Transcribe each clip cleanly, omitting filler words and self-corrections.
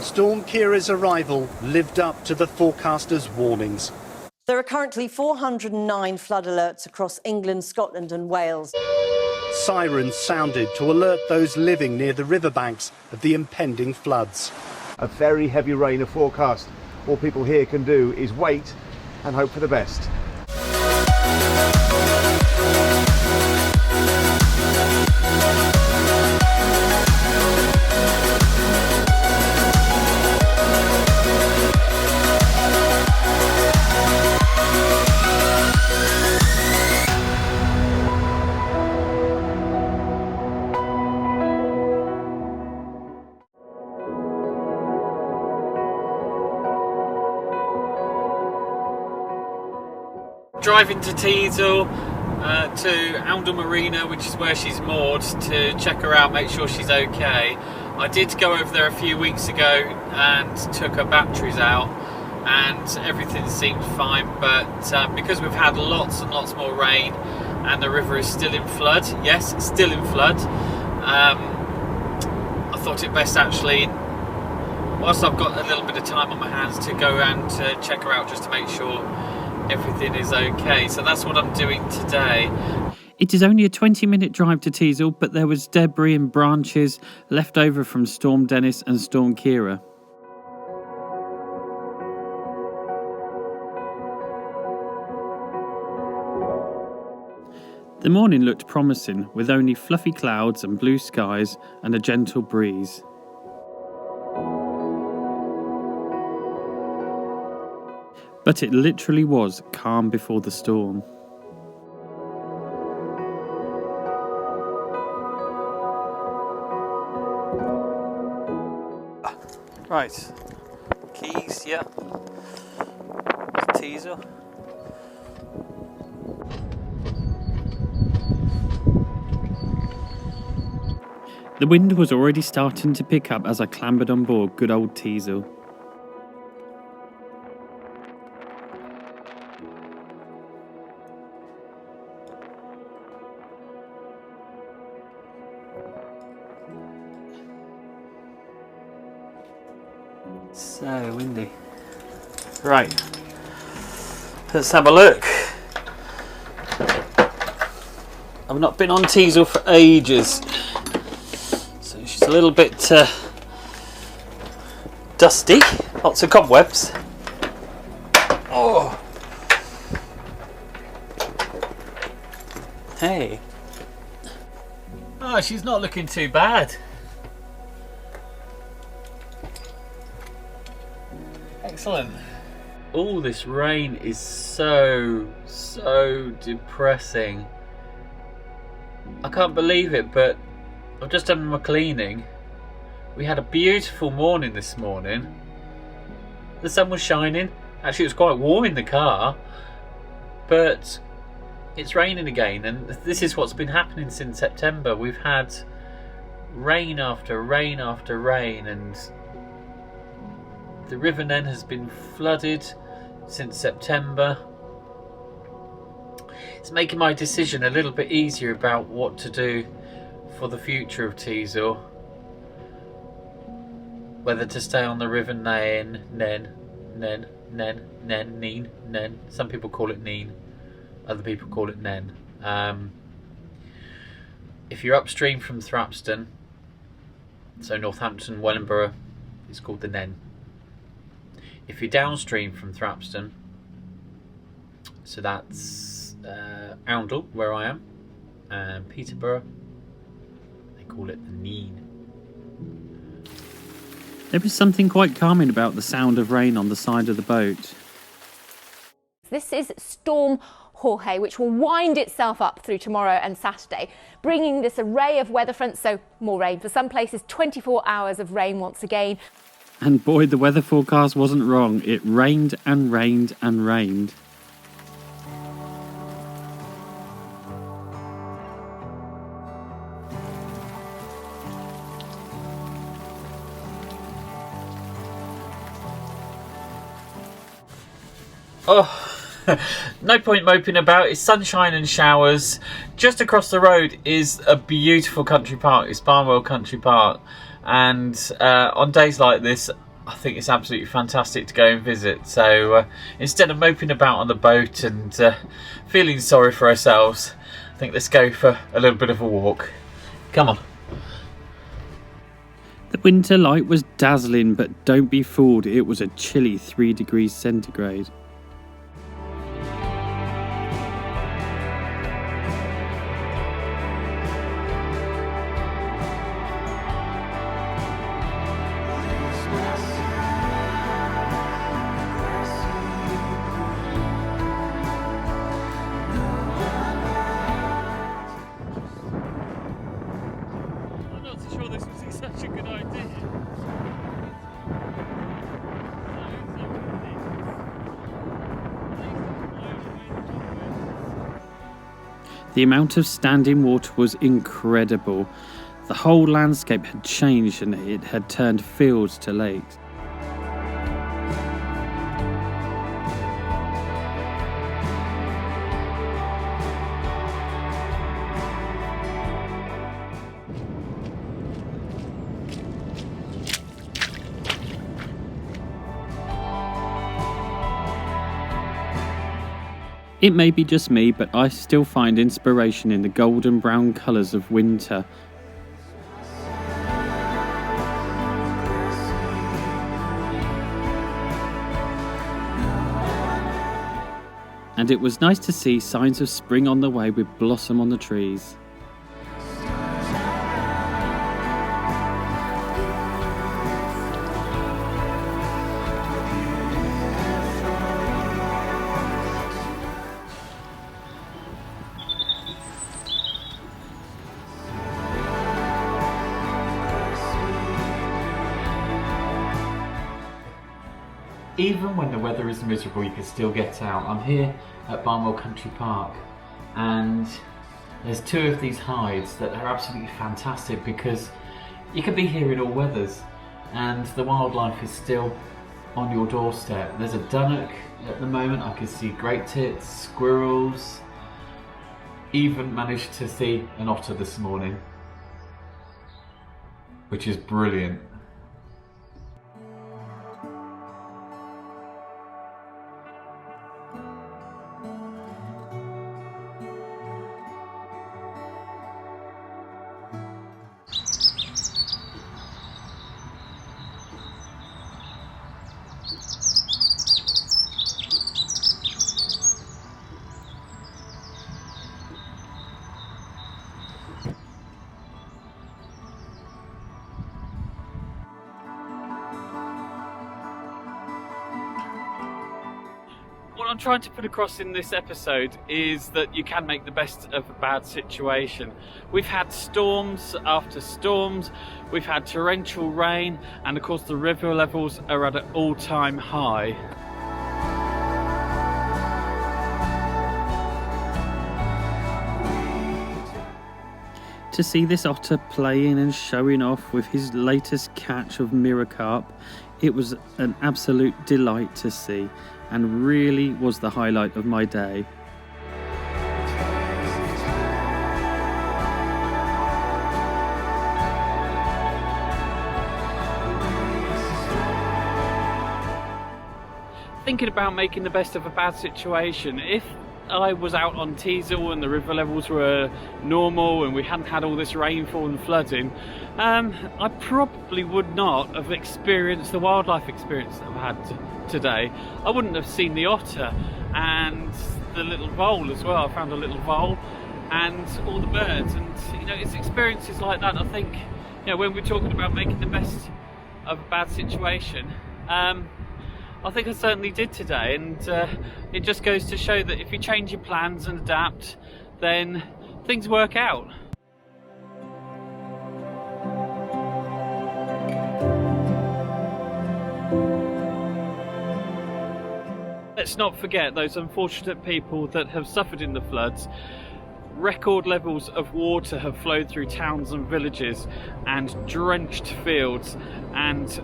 Storm Ciara's arrival lived up to the forecasters' warnings. There are currently 409 flood alerts across England, Scotland and Wales. Sirens sounded to alert those living near the riverbanks of the impending floods. A very heavy rain are forecast. All people here can do is wait and hope for the best. Driving to Teasal, to Oundle Marina, which is where she's moored, to check her out, make sure she's okay. I did go over there a few weeks ago and took her batteries out, and everything seemed fine, but because we've had lots and lots more rain and the river is still in flood, yes, still in flood, I thought it best actually, whilst I've got a little bit of time on my hands, to go around to check her out just to make sure everything is okay. So that's what I'm doing today. It is only a 20-minute drive to Teasal, but there was debris and branches left over from Storm Dennis and Storm Ciara. The morning looked promising, with only fluffy clouds and blue skies and a gentle breeze. But it literally was calm before the storm. Right, keys, yeah. Teasal. The wind was already starting to pick up as I clambered on board good old Teasal. So windy. Right, let's have a look. I've not been on Teasal for ages, so she's a little bit dusty, lots of cobwebs. Oh, hey. Oh, she's not looking too bad. Excellent. All this rain is so depressing. I can't believe it, but I've just done my cleaning. We had a beautiful morning this morning. The sun was shining. Actually, it was quite warm in the car, but it's raining again, and this is what's been happening since September. We've had rain after rain after rain, and the River Nen has been flooded since September. It's making my decision a little bit easier about what to do for the future of Teasal. Whether to stay on the River Nen. Some people call it Neen, other people call it Nen. If you're upstream from Thrapston, so Northampton, Wellingborough, it's called the Nen. If you're downstream from Thrapston, so that's Oundle, where I am, and Peterborough, they call it the Neen. There is something quite calming about the sound of rain on the side of the boat. This is Storm Jorge, which will wind itself up through tomorrow and Saturday, bringing this array of weather fronts, so more rain. For some places, 24 hours of rain once again. And boy, the weather forecast wasn't wrong. It rained and rained and rained. Oh, no point moping about. It's sunshine and showers. Just across the road is a beautiful country park. It's Barnwell Country Park. And on days like this, I think it's absolutely fantastic to go and visit. So instead of moping about on the boat and feeling sorry for ourselves, I think let's go for a little bit of a walk. Come on. The winter light was dazzling, but don't be fooled, it was a chilly 3 degrees centigrade. I'm not so sure this was such a good idea. The amount of standing water was incredible. The whole landscape had changed and it had turned fields to lakes. It may be just me, but I still find inspiration in the golden brown colours of winter. And it was nice to see signs of spring on the way with blossom on the trees. Even when the weather is miserable, you can still get out. I'm here at Barnwell Country Park, and there's 2 of these hides that are absolutely fantastic because you can be here in all weathers and the wildlife is still on your doorstep. There's a dunnock at the moment, I can see great tits, squirrels, even managed to see an otter this morning, which is brilliant. What I'm trying to put across in this episode is that you can make the best of a bad situation. We've had storms after storms, we've had torrential rain, and of course the river levels are at an all-time high. To see this otter playing and showing off with his latest catch of mirror carp, it was an absolute delight to see, and really was the highlight of my day. Thinking about making the best of a bad situation, if I was out on Teasal and the river levels were normal and we hadn't had all this rainfall and flooding, I probably would not have experienced the wildlife experience that I've had today. I wouldn't have seen the otter and the little vole as well. I found a little vole and all the birds, and you know, it's experiences like that. I think, you know, when we're talking about making the best of a bad situation, I think I certainly did today, and it just goes to show that if you change your plans and adapt, then things work out. Let's not forget those unfortunate people that have suffered in the floods. Record levels of water have flowed through towns and villages and drenched fields, and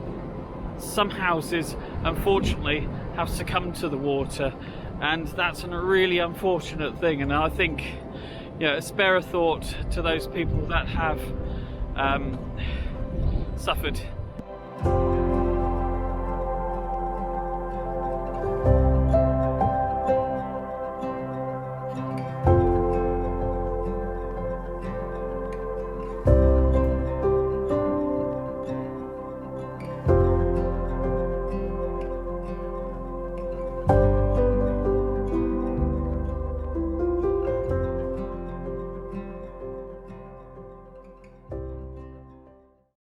some houses unfortunately have succumbed to the water, and that's a really unfortunate thing. And I think, you know, spare a thought to those people that have suffered